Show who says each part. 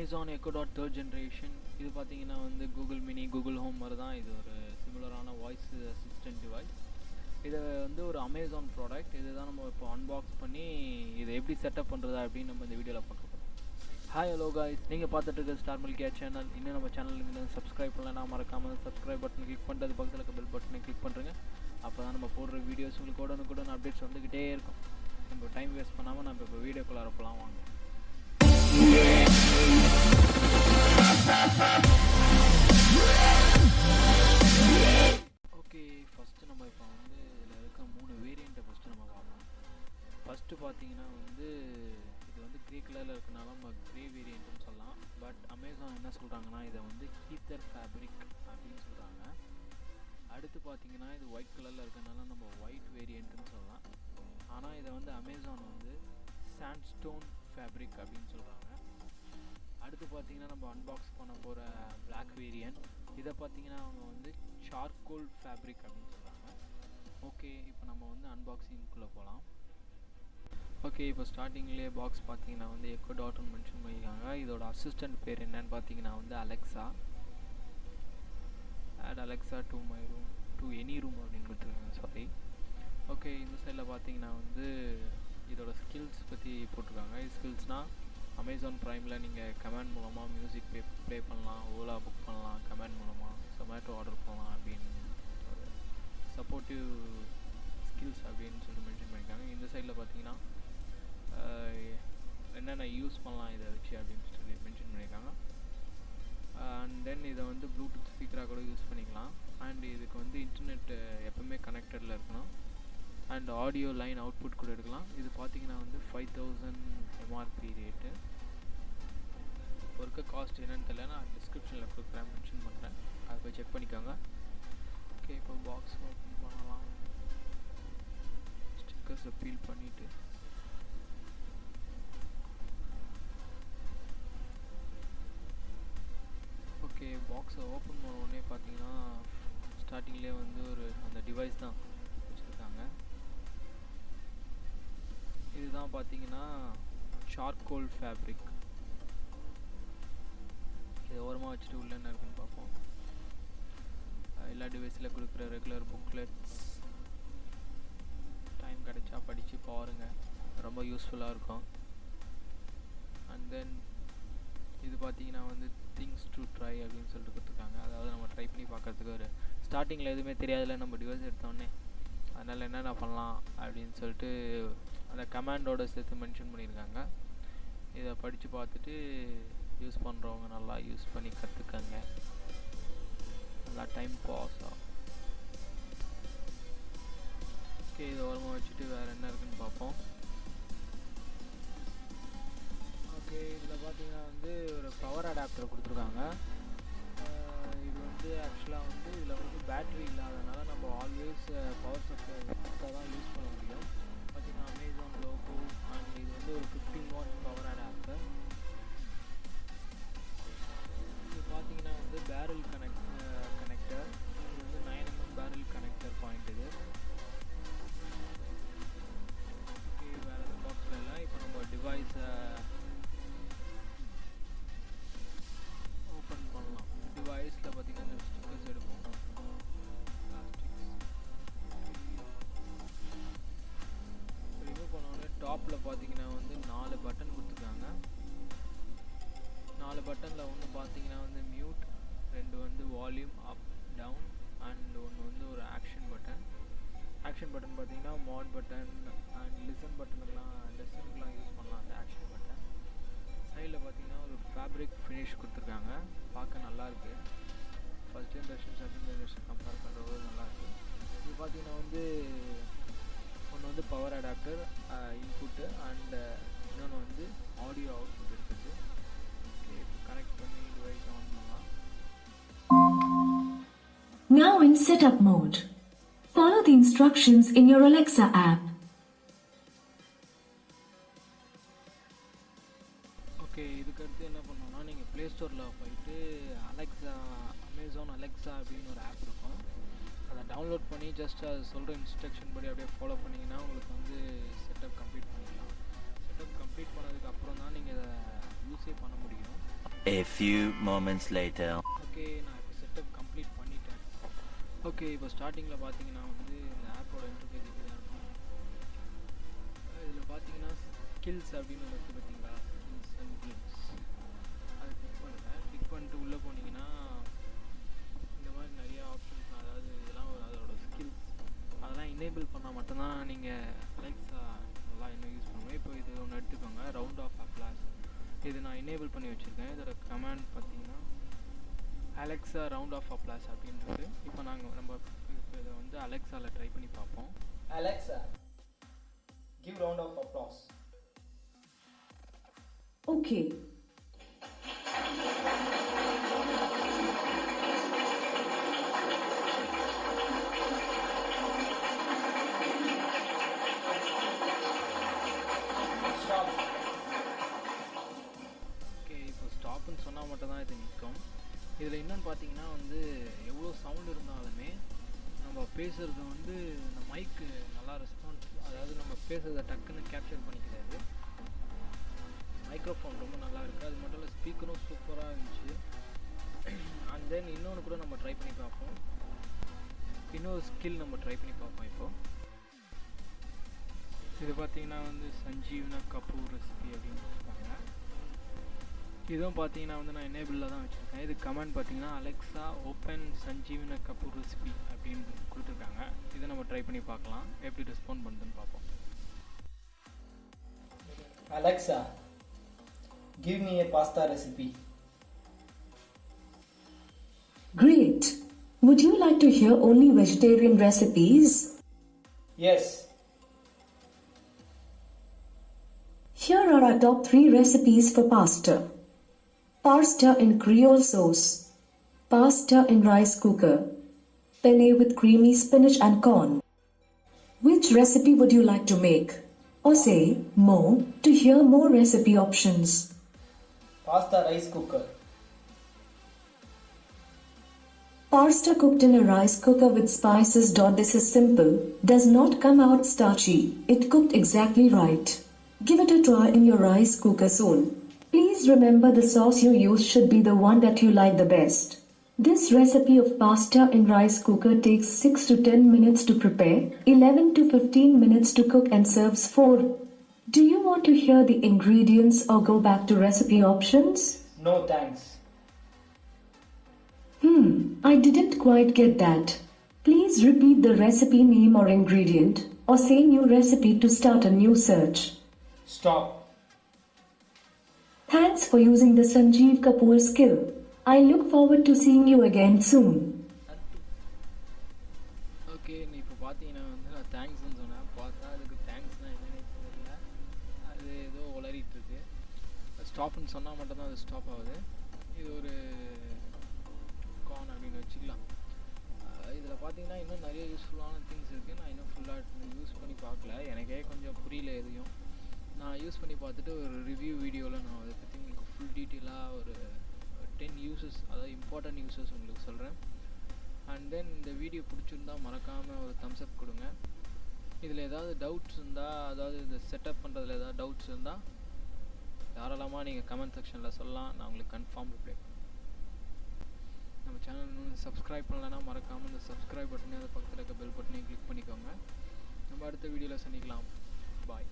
Speaker 1: Amazon Echo Dot third generation. இது பார்த்தீங்கன்னா வந்து கூகுள் மினி கூகுள் ஹோம் மாதிரி தான். இது ஒரு சிமிலரான வாய்ஸ் அசிஸ்டன்ட் டிவைஸ். இதை வந்து ஒரு அமேசான் ப்ராடக்ட். இதுதான் நம்ம இப்போ அன்பாக்ஸ் பண்ணி இதை எப்படி செட்டப் பண்ணுறதா அப்படின்னு நம்ம இந்த வீடியோவில் பார்க்க போகிறோம். ஹாய் ஹலோ காய்ஸ், நீங்கள் பார்த்துட்டு இருக்க ஸ்டார் மில்கியா சேனல். இன்னும் நம்ம சேனலுக்கு இன்னும் சப்ஸ்கிரைப் பண்ணலாம், மறக்காமல் சப்ஸ்கிரைப் பட்டன் கிளிக் பண்ணிட்டு அது பக்கத்தில் இருக்க பெல் பட்டனை கிளிக் பண்ணுறேங்க. அப்போ தான் நம்ம போடுற வீடியோஸ் உங்களுக்கு உடனுக்குடன் அப்டேட்ஸ் வந்துக்கிட்டே இருக்கும். நம்ம டைம் வேஸ்ட் பண்ணாமல் நம்ம இப்போ வீடியோக்குள்ளே போகலாம் வாங்க. ஓகே, ஃபஸ்ட்டு நம்ம இப்போ வந்து இதில் இருக்க 3 வேரியண்ட்டை ஃபஸ்ட்டு நம்ம பார்ப்போம். ஃபஸ்ட்டு பார்த்தீங்கன்னா வந்து இது வந்து க்ரே கலரில் இருக்கனால நம்ம க்ரே வேரியண்ட்டுன்னு சொல்லலாம். பட் அமேசான் என்ன சொல்கிறாங்கன்னா இதை வந்து ஹீத்தர் ஃபேப்ரிக் அப்படின்னு சொல்கிறாங்க. அடுத்து பார்த்தீங்கன்னா இது ஒயிட் கலரில் இருக்கனால நம்ம ஒயிட் வேரியண்ட்டுன்னு சொல்லலாம். ஆனால் இதை வந்து அமேசான் வந்து சாண்ட்ஸ்டோன் ஃபேப்ரிக் அப்படின்னு சொல்கிறாங்க. அடுத்து பார்த்தீங்கன்னா நம்ம அன்பாக்ஸ் பண்ண போகிற பிளாக் வேரியன்ட், இதை பார்த்தீங்கன்னா அவங்க வந்து சார்கோல் ஃபேப்ரிக் அப்படின்னு சொல்கிறாங்க. ஓகே, இப்போ நம்ம வந்து அன்பாக்சிங்குள்ளே போகலாம். ஓகே, இப்போ ஸ்டார்டிங்லேயே பாக்ஸ் பார்த்தீங்கன்னா வந்து எக்கோ டாட்னு மென்ஷன் பண்ணியிருக்காங்க. இதோட அசிஸ்டன்ட் பேர் என்னன்னு பார்த்தீங்கன்னா வந்து Alexa. Add Alexa to my room, to any room அப்படின்னு கொடுத்துருக்காங்க. சாரி. ஓகே, இந்த சைடில் பார்த்தீங்கன்னா வந்து இதோட ஸ்கில்ஸ் பற்றி போட்டிருக்காங்க. ஸ்கில்ஸ்னால் அமேசான் ப்ரைமில் நீங்கள் கமெண்ட் மூலமாக மியூசிக் ப்ளே பண்ணலாம், ஓலா புக் பண்ணலாம், கமெண்ட் மூலமாக சொமேட்டோ ஆர்டர் பண்ணலாம் அப்படின்னு சப்போர்ட்டிவ் ஸ்கில்ஸ் அப்படின்னு சொல்லிட்டு மென்ஷன் பண்ணியிருக்காங்க. இந்த சைடில் பார்த்தீங்கன்னா என்னென்ன யூஸ் பண்ணலாம் இதை வச்சு அப்படின்னு சொல்லி மென்ஷன் பண்ணியிருக்காங்க. அண்ட் தென் இதை வந்து ப்ளூடூத் ஸ்பீக்கராக கூட யூஸ் பண்ணிக்கலாம். அண்ட் இதுக்கு வந்து இன்டர்நெட் எப்பவுமே கனெக்டடில் இருக்கணும். அண்ட் ஆடியோ லைன் அவுட்புட் கூட எடுக்கலாம். இது பார்த்தீங்கன்னா வந்து 5000 எம்ஆர்பி ரேட்டு. இப்போ இருக்க காஸ்ட் என்னென்னு தெரியல, நான் டிஸ்கிரிப்ஷனில் கொடுக்குறேன், மென்ஷன் பண்ணுறேன், அதை போய் செக் பண்ணிக்கோங்க. ஓகே, இப்போ பாக்ஸ் ஓப்பன் பண்ணலாம். ஸ்டிக்கர்ஸை பீல் பண்ணிவிட்டு ஓகே, பாக்ஸை ஓப்பன் பண்ண உடனே பார்த்தீங்கன்னா ஸ்டார்டிங்லேயே வந்து ஒரு அந்த டிவைஸ் தான் வச்சுருக்காங்க. இதுதான் பார்த்தீங்கன்னா சார்கோல் ஃபேப்ரிக். இதை ஓரமாக வச்சுட்டு உள்ள என்ன இருக்குன்னு பார்ப்போம். எல்லா டிவைஸில் கொடுக்குற ரெகுலர் புக்லெட்ஸ் டைம் கிடைச்சா படித்து பாருங்கள், ரொம்ப யூஸ்ஃபுல்லாக இருக்கும். அண்ட் தென் இது பார்த்தீங்கன்னா வந்து திங்ஸ் டு ட்ரை அப்படின்னு சொல்லிட்டு கொடுத்துருக்காங்க. அதாவது நம்ம ட்ரை பண்ணி பார்க்குறதுக்கு ஒரு ஸ்டார்டிங்கில் எதுவுமே தெரியாதுல நம்ம டிவைஸ் எடுத்தோடனே, அதனால் என்னென்ன பண்ணலாம் அப்படின்னு சொல்லிட்டு அந்த கமாண்டோட சேர்த்து மென்ஷன் பண்ணியிருக்காங்க. இதை படித்து பார்த்துட்டு யூஸ் பண்ணுறவங்க நல்லா யூஸ் பண்ணி கற்றுக்கங்க, நல்லா டைம் பாஸ் ஆகும். ஓகே, இதை ஓரமாக வச்சுட்டு வேறு என்ன இருக்குன்னு பார்ப்போம். ஓகே, இதில் பார்த்தீங்கன்னா வந்து ஒரு பவர் அடாப்டர் கொடுத்துருக்காங்க. இது வந்து ஆக்சுவலாக வந்து இதில் வந்து பேட்ரி இல்லாதனால நம்ம ஆல்வேஸ் பவர் சப்ளை தான் யூஸ் பண்ண முடியும். பார்த்தீங்கன்னா அமேசான் லோகோ. அண்ட் இது வந்து ஒரு 15 வாட் பவர் அடாப்டர். இது பார்த்தீங்கன்னா வந்து பேரல் கனெக்டர். இது வந்து 9mm பேரல் கனெக்டர் பாயிண்ட் இது. ஓகே, வேறு எதுவும் பாக்ஸில் இல்லை. இப்போ நம்ம டிவைஸை ஓப்பன் பண்ணலாம். டிவைஸில் பார்த்தீங்கன்னா இந்த ஸ்டிக்கர்ஸ் எடுப்போம், ரிமூவ் பண்ணோடனே டாப்பில் பார்த்தீங்கன்னா வந்து 4 பட்டன் கொடுத்துருக்காங்க. 4 பட்டனில் ஒன்று பார்த்தீங்கன்னா வந்து மியூட், 2 வந்து வால்யூம் அப் டவுன், அண்ட் ஒன்று வந்து ஒரு ஆக்ஷன் பட்டன். ஆக்ஷன் பட்டன் பார்த்தீங்கன்னா மாட் பட்டன் அண்ட் லிசன் பட்டனுக்கெலாம் யூஸ் பண்ணலாம் அந்த ஆக்ஷன் பட்டன். சைடில் பார்த்தீங்கன்னா ஒரு ஃபேப்ரிக் ஃபினிஷ் கொடுத்துருக்காங்க, பார்க்க நல்லாயிருக்கு. First generation second generation compare பண்ணுறது நல்லாயிருக்கு. இது பார்த்தீங்கன்னா வந்து ஒன்று வந்து பவர் அடாப்டர் இன்புட்டு அண்ட் இன்னொன்று வந்து ஆடியோ அவுட்புட் இருக்குது. ஓகே, இப்போ கனெக்ட் பண்ணி டிவைஸ் ஆன் பண்ணலாம்.
Speaker 2: Now in setup mode. Follow the instructions in your Alexa app.
Speaker 1: Okay, இதுக்கடுத்து என்ன பண்ணோம்னா நீங்கள் ப்ளே ஸ்டோரில் போயிட்டு அமேசான் அலெக்ஸா அப்படின்னு ஒரு ஆப் இருக்கும். அதை டவுன்லோட் பண்ணி ஜஸ்ட் அது சொல்கிற இன்ஸ்ட்ரக்ஷன் படி அப்படியே ஃபாலோ பண்ணிங்கன்னா உங்களுக்கு வந்து செட்டப் கம்ப்ளீட் பண்ணிடலாம். செட்டப் கம்ப்ளீட் பண்ணதுக்கு அப்புறம் தான் நீங்கள் இதை யூஸே பண்ண முடியும்.
Speaker 3: A few moments later.
Speaker 1: Okay, நான் இப்போ செட்டப் கம்ப்ளீட் பண்ணிட்டேன். ஓகே, இப்போ ஸ்டார்டிங்கில் பார்த்தீங்கன்னா வந்து இந்த ஆப்போட இன்டர்ஃபேஸ் இப்படி தான் இருக்கும். இதில் பார்த்தீங்கன்னா ஸ்கில்ஸ் அப்படின்னு ஒன்று இருக்குது பார்த்தீங்களா, ஸ்கில்ஸ் அண்ட் கிளிப்ஸ். அதை கிளிக் பண்ணுங்கள். கிளிக் பண்ணிட்டு உள்ளே போனீங்கன்னா இந்த மாதிரி நிறைய ஆப்ஷன்ஸ், அதாவது இதெல்லாம் அதோட ஸ்கில்ஸ் அதெல்லாம் எனேபிள் பண்ணால் மட்டும்தான் நீங்கள் அலெக்ஸா நல்லா இன்னும் யூஸ் பண்ணுவேன். இப்போ இது ஒன்று எடுத்துக்கோங்க, ரவுண்ட் ஆஃப் அப்ளாஸ். இது நான் எனேபிள் பண்ணி வச்சுருக்கேன். இதோட கமாண்ட் பார்த்தீங்கன்னா அலெக்ஸா ரவுண்ட் ஆஃப் அப்ளாஸ் அப்படின்றது. இப்போ நம்ம இப்போ இதை வந்து அலெக்ஸாவில் ட்ரை பண்ணி பார்ப்போம்.
Speaker 4: Alexa, give round of applause.
Speaker 2: Okay.
Speaker 4: Stop.
Speaker 1: Okay, இப்போ ஸ்டாப்புன்னு சொன்னால் மட்டும்தான் இது நிற்கும். இதில் இன்னொன்று பார்த்தீங்கன்னா வந்து எவ்வளோ சவுண்ட் இருந்தாலுமே நம்ம பேசுகிறது வந்து இந்த மைக்கு நல்லா ரெஸ்பான்ஸ், அதாவது நம்ம பேசுகிறத டக்குன்னு கேப்சர் பண்ணிக்கிறாரு. மைக்ரோஃபோன் ரொம்ப நல்லா இருக்குது. அது மட்டும் இல்லை, ஸ்பீக்கரும் சூப்பராக இருந்துச்சு. அண்ட் தென் இன்னொன்று கூட நம்ம ட்ரை பண்ணி பார்ப்போம். இன்னொரு ஸ்கில் நம்ம ட்ரை பண்ணி பார்ப்போம். இப்போது இது பார்த்தீங்கன்னா வந்து சஞ்சீவ்னா கபூர் ரெசிபி அப்படின்னு கொடுத்துருக்காங்க. இதுவும் பார்த்தீங்கன்னா வந்து நான் எனேபிளில் தான் வச்சுருக்கேன். இது கமெண்ட் பார்த்தீங்கன்னா அலெக்ஸா ஓப்பன் சஞ்சீவ்னா கபூர் ரெசிபி அப்படின்னு கொடுத்துருக்காங்க. இதை நம்ம ட்ரை பண்ணி பார்க்கலாம், எப்படி ரெஸ்பாண்ட் பண்ணுதுன்னு பார்ப்போம்.
Speaker 4: Alexa, give me a pasta recipe.
Speaker 2: Great. Would you like to hear only vegetarian recipes?
Speaker 4: Yes.
Speaker 2: Here are our top 3 recipes for pasta. Pasta in Creole sauce. Pasta in rice cooker. Penne with creamy spinach and corn. Which recipe would you like to make? Or say more to hear more recipe options.
Speaker 4: Pasta rice cooker.
Speaker 2: Pasta cooked in a rice cooker with spices. This is simple, does not come out starchy. It cooked exactly right. Give it a try in your rice cooker soon. Please remember the sauce you use should be the one that you like the best. This recipe of pasta in rice cooker takes 6 to 10 minutes to prepare, 11 to 15 minutes to cook and serves 4. Do you want to hear the ingredients or go back to recipe options?
Speaker 4: No thanks.
Speaker 2: I didn't quite get that. Please repeat the recipe name or ingredient, or say new recipe to start a new search.
Speaker 4: Stop.
Speaker 2: Thanks for using the Sanjeev Kapoor skill. I look forward to seeing you again soon.
Speaker 1: Okay, நீ இப்போ பார்த்தீங்கன்னா வந்து நான் தேங்க்ஸ்ன்னு சொன்னேன். பார்த்தா அதுக்கு தேங்க்ஸ்னால் என்னென்னு தெரியல, அது ஏதோ உளறிட்டு இருக்கு. ஸ்டாப்னு சொன்னால் மட்டும்தான் அது ஸ்டாப் ஆகுது. இது ஒரு கான் அப்படின்னு வச்சுக்கலாம். இதில் பார்த்தீங்கன்னா இன்னும் நிறைய யூஸ்ஃபுல்லான திங்ஸ் இருக்குது. நான் இன்னும் ஃபுல்லாக யூஸ் பண்ணி பார்க்கல, எனக்கே கொஞ்சம் புரியல எதையும். நான் யூஸ் பண்ணி பார்த்துட்டு ஒரு ரிவ்யூ வீடியோவில் நான் அதை பற்றி உங்களுக்கு ஃபுல் டீட்டெயிலாக ஒரு 10 யூசஸ், அதாவது இம்பார்ட்டன்ட் யூசஸ் உங்களுக்கு சொல்கிறேன். அண்ட் தென் இந்த வீடியோ பிடிச்சிருந்தா மறக்காமல் ஒரு தம்ஸ் அப் கொடுங்க. இதில் ஏதாவது டவுட்ஸ் இருந்தால், அதாவது இந்த செட்டப் பண்ணுறதுல ஏதாவது டவுட்ஸ் இருந்தால் தாராளமாக நீங்கள் கமெண்ட் செக்ஷனில் சொல்லலாம், நான் உங்களுக்கு கன்ஃபார்ம் ரிப்ளை பண்ணுவேன். நம்ம சேனல் இன்னும் சப்ஸ்கிரைப் பண்ணலைன்னா மறக்காமல் இந்த சப்ஸ்கிரைப் பட்டனே, அது பக்கத்தில் இருக்க பெல் பட்டனையும் கிளிக் பண்ணிக்கோங்க. நம்ம அடுத்த வீடியோவில் சந்திக்கலாம். பாய்.